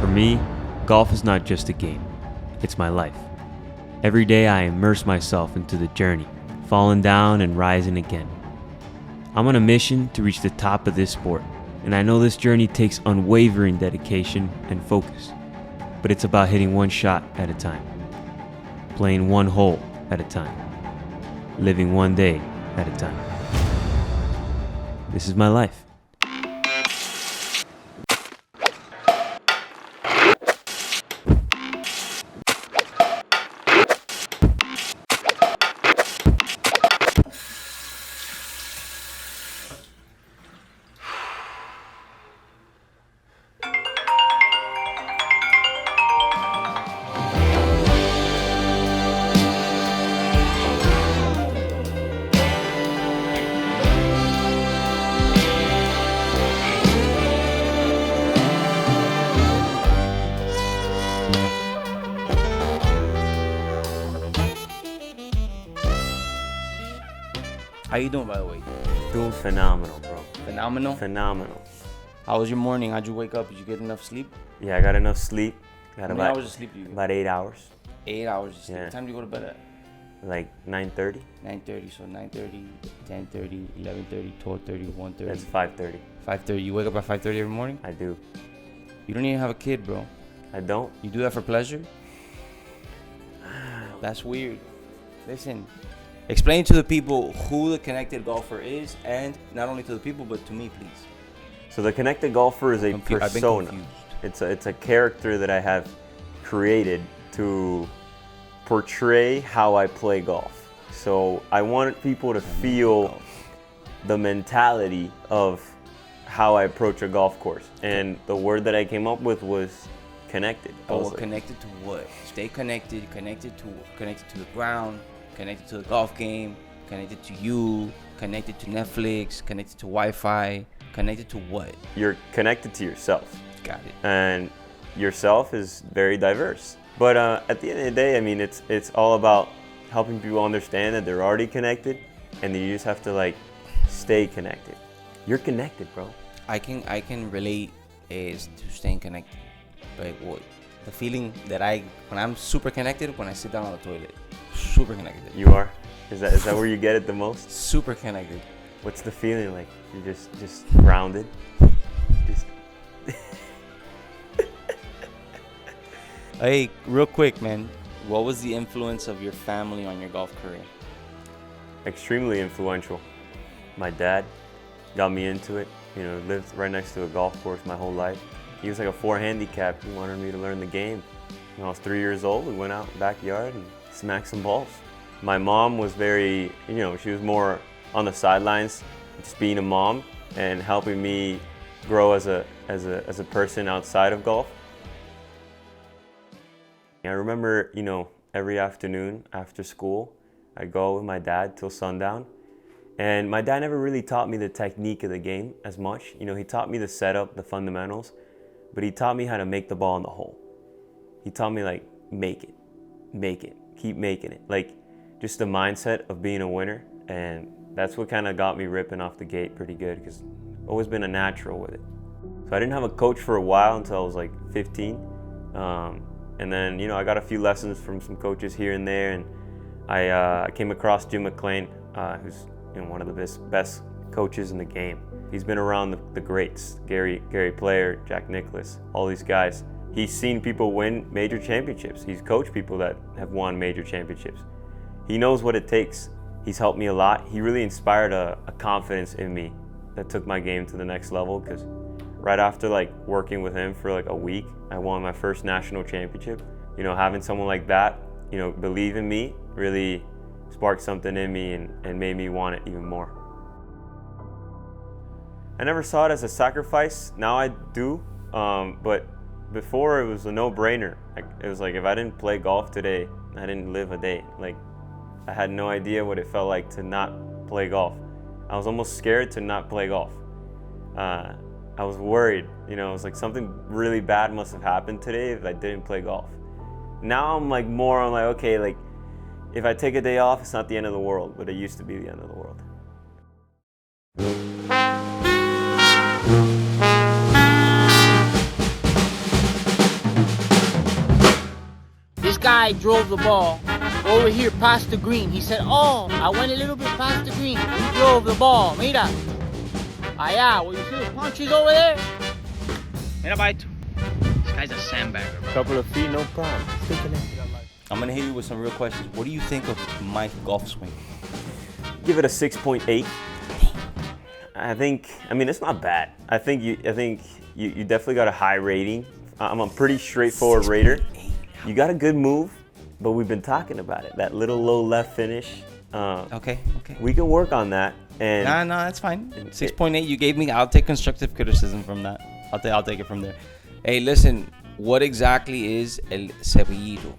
For me, golf is not just a game, it's my life. Every day I immerse myself into the journey, falling down and rising again. I'm on a mission to reach the top of this sport, and I know this journey takes unwavering dedication and focus. But it's about hitting one shot at a time, playing one hole at a time, living one day at a time. This is my life. How you doing, by the way? Doing phenomenal, bro. Phenomenal? Phenomenal. How was your morning? How'd you wake up? Did you get enough sleep? Yeah, I got enough sleep. How many hours of sleep do you get? About 8 hours. 8 hours of sleep. Yeah. What time do you go to bed at? Like 9:30. 9:30. So 9:30, 10:30, 11:30, 12:30, 1:30. That's 5:30. 5:30. You wake up at 5:30 every morning? I do. You don't even have a kid, bro. I don't. You do that for pleasure? That's weird. Listen, explain to the people who the Connected Golfer is, and not only to the people, but to me, please. So the Connected Golfer is a I've been persona. confused. It's a character that I have created to portray how I play golf. So I want people to feel the mentality of how I approach a golf course. And the word that I came up with was connected. I was Oh, like, connected to what? Stay connected, connected to the ground, connected to the golf game, connected to you, connected to Netflix, connected to Wi-Fi, connected to what? you're connected to yourself. Got it. And yourself is very diverse. But at the end of the day, I mean, it's all about helping people understand that they're already connected, and you just have to like stay connected. You're connected, bro. I can relate is to staying connected. But what the feeling that when I'm super connected when I sit down on the toilet. Super connected. You are? Is that where you get it the most? Super connected. What's the feeling like? You're just grounded. Just Hey, real quick, man. What was the influence of your family on your golf career? extremely influential. My dad got me into it. You know, lived right next to a golf course my whole life. He was like a 4 handicap. He wanted me to learn the game. When I was 3 years old, we went out in the backyard and smacked some balls. My mom was very, she was more on the sidelines, just being a mom and helping me grow as a person outside of golf. I remember, every afternoon after school, I'd go with my dad till sundown. And my dad never really taught me the technique of the game as much. He taught me the setup, the fundamentals, but he taught me how to make the ball in the hole. He taught me like, make it, keep making it. Like just the mindset of being a winner. And that's what kind of got me ripping off the gate pretty good because I've always been a natural with it. So I didn't have a coach for a while until I was like 15. And then, I got a few lessons from some coaches here and there. And I came across Jim McLean, who's one of the best coaches in the game. He's been around the greats, Gary Player, Jack Nicklaus, all these guys. He's seen people win major championships. He's coached people that have won major championships. He knows what it takes. He's helped me a lot. He really inspired a confidence in me that took my game to the next level because right after working with him for a week, I won my first national championship. Having someone like that, believe in me really sparked something in me and made me want it even more. I never saw it as a sacrifice. Now I do, but before it was a no-brainer. It was like if I didn't play golf today, I didn't live a day. I had no idea what it felt like to not play golf. I was almost scared to not play golf. I was worried, it was like something really bad must have happened today if I didn't play golf. Now I'm okay, if I take a day off, it's not the end of the world, but it used to be the end of the world. guy drove the ball over here past the green. He said, oh, I went a little bit past the green. He drove the ball. Mira. Allá, where you see the punches over there? Mira, Baito. This guy's a sandbagger, bro. Couple of feet, no problem. Stay connected. I'm gonna hit you with some real questions. What do you think of my golf swing? Give it a 6.8. I mean, it's not bad. I think you definitely got a high rating. I'm a pretty straightforward rater. You got a good move, but we've been talking about it. That little low left finish. Okay. We can work on that. And No, that's fine. 6.8 you gave me. I'll take constructive criticism from that. I'll take it from there. Hey, listen. What exactly is el cepillito?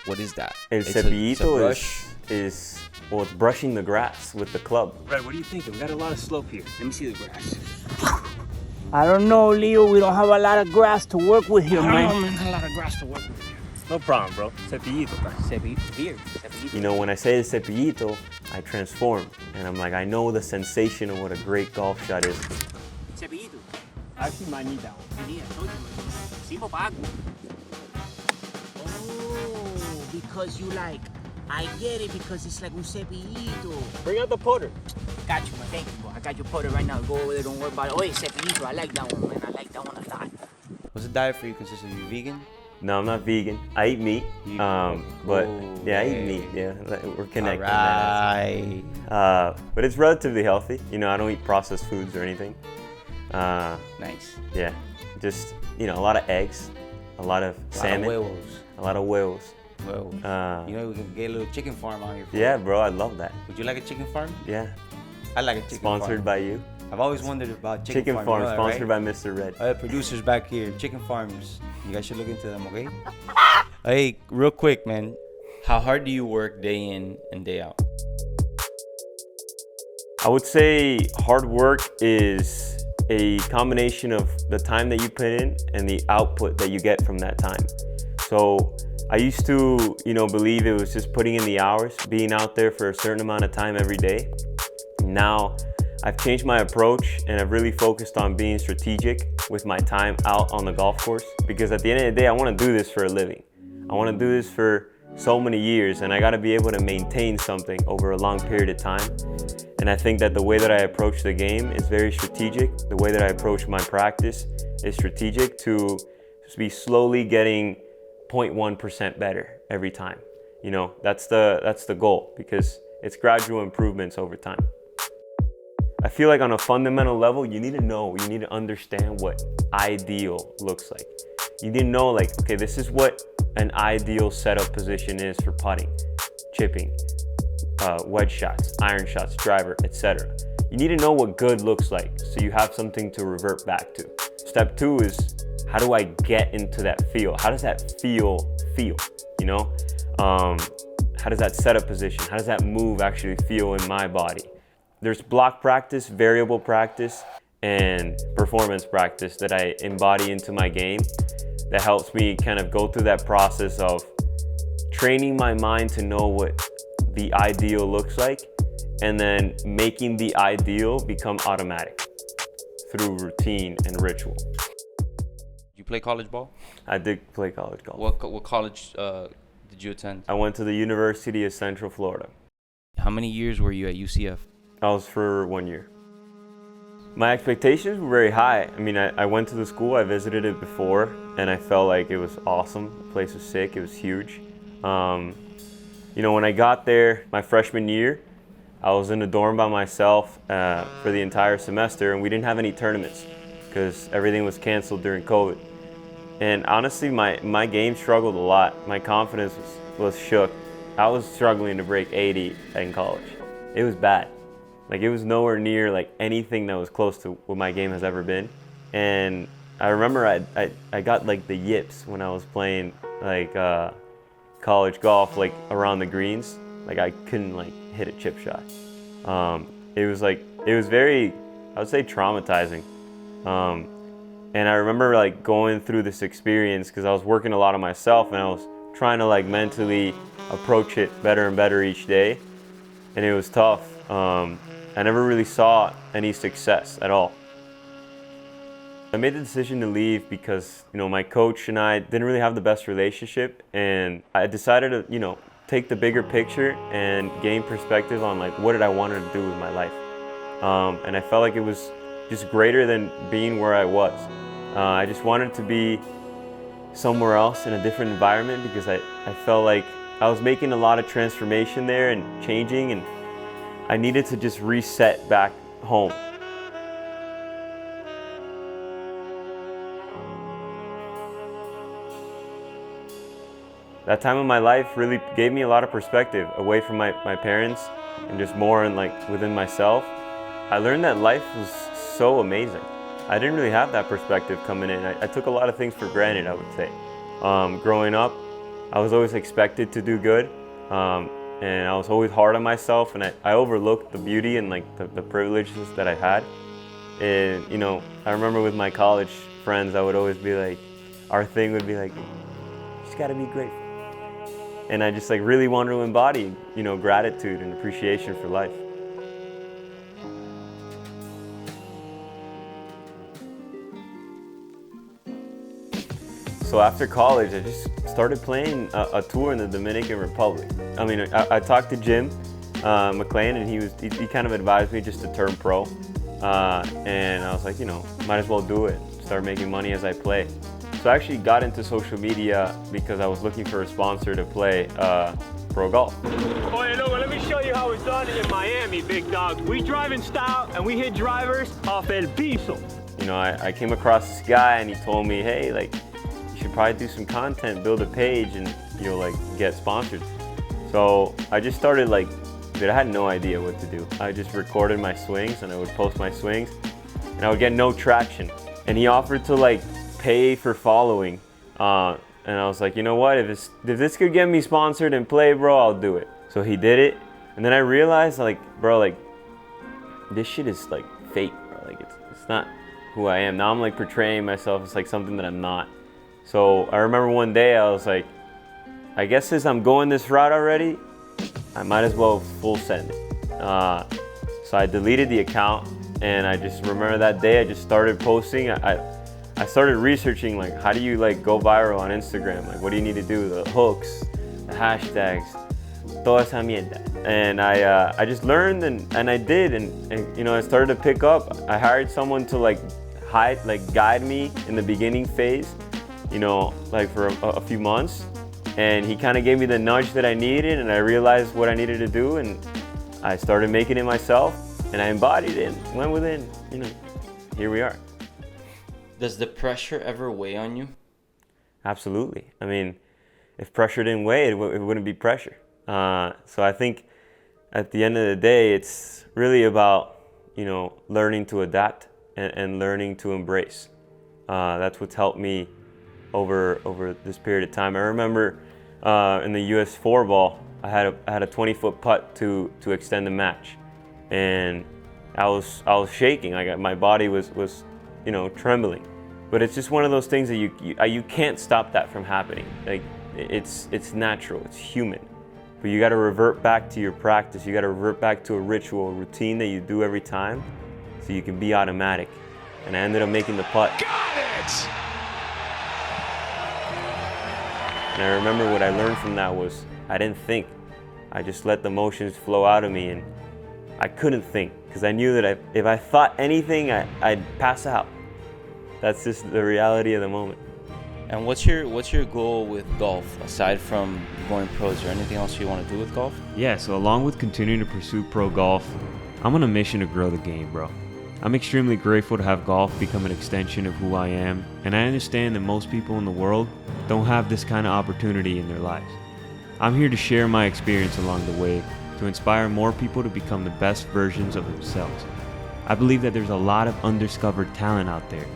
What is that? El It's a cepillito brush. is it's brushing the grass with the club. Red, what do you think? We got a lot of slope here. Let me see the grass. I don't know, Leo. We don't have a lot of grass to work with here, man. No, man, not a lot of grass to work with here. No problem, bro. Cepillito. Cepillito. Here. Cepillito. You know, when I say the cepillito, I transform. And I'm like, I know the sensation of what a great golf shot is. Cepillito. I actually might need that one. Yeah, I told you. Simo pago. Oh, because you like. I get it, because it's like un cepillito. Bring out the putter. Got you, man. Thank you, bro. I got your putter right now. Go over there. Don't worry about it. Oh, it's cepillito. I like that one, man. I like that one a lot. What's the diet for you consist of? You vegan? No, I'm not vegan. I eat meat. But yeah, I eat meat. Yeah, we're connected. Right. But it's relatively healthy. You know, I don't eat processed foods or anything. Nice. Yeah, just a lot of eggs, a lot of salmon, a lot of huevos. Well, you know, we can get a little chicken farm out here. Yeah, bro, I'd love that. Would you like a chicken farm? Yeah. I like a chicken farm. Sponsored by you. I've always wondered about Chicken farm, you know that, sponsored right? by Mr. Red. Producers back here, chicken farms. You guys should look into them, okay? Hey, real quick, man. How hard do you work day in and day out? I would say hard work is a combination of the time that you put in and the output that you get from that time. So I used to, believe it was just putting in the hours, being out there for a certain amount of time every day. Now I've changed my approach and I've really focused on being strategic with my time out on the golf course, because at the end of the day, I want to do this for a living. I want to do this for so many years, and I got to be able to maintain something over a long period of time. And I think that the way that I approach the game is very strategic. The way that I approach my practice is strategic to just be slowly getting 0.1% better every time. That's the goal, because it's gradual improvements over time. I feel like on a fundamental level, you need to understand what ideal looks like. You need to know, like, okay, this is what an ideal setup position is for putting, chipping, wedge shots, iron shots, driver, etc. You need to know what good looks like so you have something to revert back to. Step 2 is, how do I get into that feel? How does that feel? How does that setup position, how does that move actually feel in my body? There's block practice, variable practice, and performance practice that I embody into my game that helps me kind of go through that process of training my mind to know what the ideal looks like, and then making the ideal become automatic through routine and ritual. You play college ball? I did play college golf. What college did you attend? I went to the University of Central Florida. How many years were you at UCF? I was for 1 year. My expectations were very high. I mean, I went to the school, I visited it before, and I felt like it was awesome. The place was sick, it was huge. When I got there my freshman year, I was in a dorm by myself for the entire semester, and we didn't have any tournaments because everything was canceled during COVID. And honestly, my game struggled a lot. My confidence was shook. I was struggling to break 80 in college. It was bad. Like, it was nowhere near like anything that was close to what my game has ever been. And I remember I got like the yips when I was playing like college golf, like around the greens. Like, I couldn't like hit a chip shot. It was very, I would say, traumatizing. And I remember like going through this experience because I was working a lot on myself and I was trying to like mentally approach it better and better each day. And it was tough. I never really saw any success at all. I made the decision to leave because, my coach and I didn't really have the best relationship, and I decided to, take the bigger picture and gain perspective on like what did I want to do with my life. And I felt like it was just greater than being where I was. I just wanted to be somewhere else in a different environment because I felt like I was making a lot of transformation there and changing, and I needed to just reset back home. That time of my life really gave me a lot of perspective away from my parents and just more in like within myself. I learned that life was so amazing. I didn't really have that perspective coming in. I took a lot of things for granted, I would say. Growing up, I was always expected to do good, and I was always hard on myself, and I overlooked the beauty and like the privileges that I had. And I remember with my college friends, I would always be like, our thing would be like, you just gotta be grateful. And I just like really wanted to embody, gratitude and appreciation for life. So after college, I just started playing a tour in the Dominican Republic. I mean, I talked to Jim McLean, and he kind of advised me just to turn pro. And I was like, might as well do it. Start making money as I play. So I actually got into social media because I was looking for a sponsor to play pro golf. Oh, yeah, look, let me show you how it's done in Miami, big dog. We drive in style, and we hit drivers off El Piso. I came across this guy, and he told me, hey, like, you should probably do some content, build a page, and like get sponsored. So I just started I had no idea what to do. I just recorded my swings, and I would post my swings, and I would get no traction. And he offered to pay for following, and I was like, you know what? If this could get me sponsored and play, bro, I'll do it. So he did it, and then I realized, bro, this shit is fake, bro. It's not who I am. Now I'm portraying myself as something that I'm not. So I remember one day I was like, I guess since I'm going this route already, I might as well full send it. So I deleted the account, and I just remember that day I just started posting. I started researching how do you go viral on Instagram? What do you need to do? The hooks, the hashtags, toda esa mierda. And I just learned and I did, and I started to pick up. I hired someone to guide me in the beginning phase, for a few months, and he kind of gave me the nudge that I needed, and I realized what I needed to do, and I started making it myself, and I embodied it, went within, here we are. Does the pressure ever weigh on you? Absolutely. I mean, if pressure didn't weigh, it wouldn't be pressure. So I think at the end of the day, it's really about, learning to adapt and learning to embrace. That's what's helped me over this period of time. I remember in the US 4 ball, I had a 20-foot putt to extend the match, and I was shaking. My body was trembling. But it's just one of those things that you can't stop that from happening. It's natural, it's human. But you got to revert back to your practice. You got to revert back to a ritual, a routine that you do every time, so you can be automatic. And I ended up making the putt. Got it! And I remember what I learned from that was I didn't think. I just let the emotions flow out of me, and I couldn't think because I knew that if I thought anything, I'd pass out. That's just the reality of the moment. And what's your goal with golf aside from going pro? Is there anything else you want to do with golf? Yeah, so along with continuing to pursue pro golf, I'm on a mission to grow the game, bro. I'm extremely grateful to have golf become an extension of who I am, and I understand that most people in the world don't have this kind of opportunity in their lives. I'm here to share my experience along the way to inspire more people to become the best versions of themselves. I believe that there's a lot of undiscovered talent out there,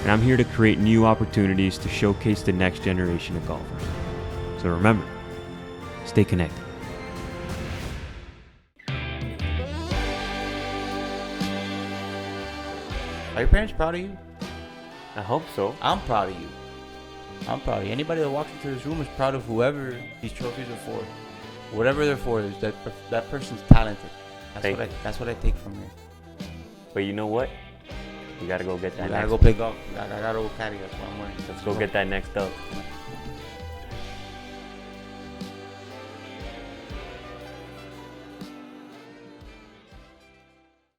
and I'm here to create new opportunities to showcase the next generation of golfers. So remember, stay connected. Are your parents proud of you? I hope so. I'm proud of you. I'm proud of you. Anybody that walks into this room is proud of whoever these trophies are for. Whatever they're for, that person's talented. That's what I take from you. But you know what? We gotta go get that I gotta next go play golf. I gotta go caddy. That's what I'm wearing. Let's go get that next dub.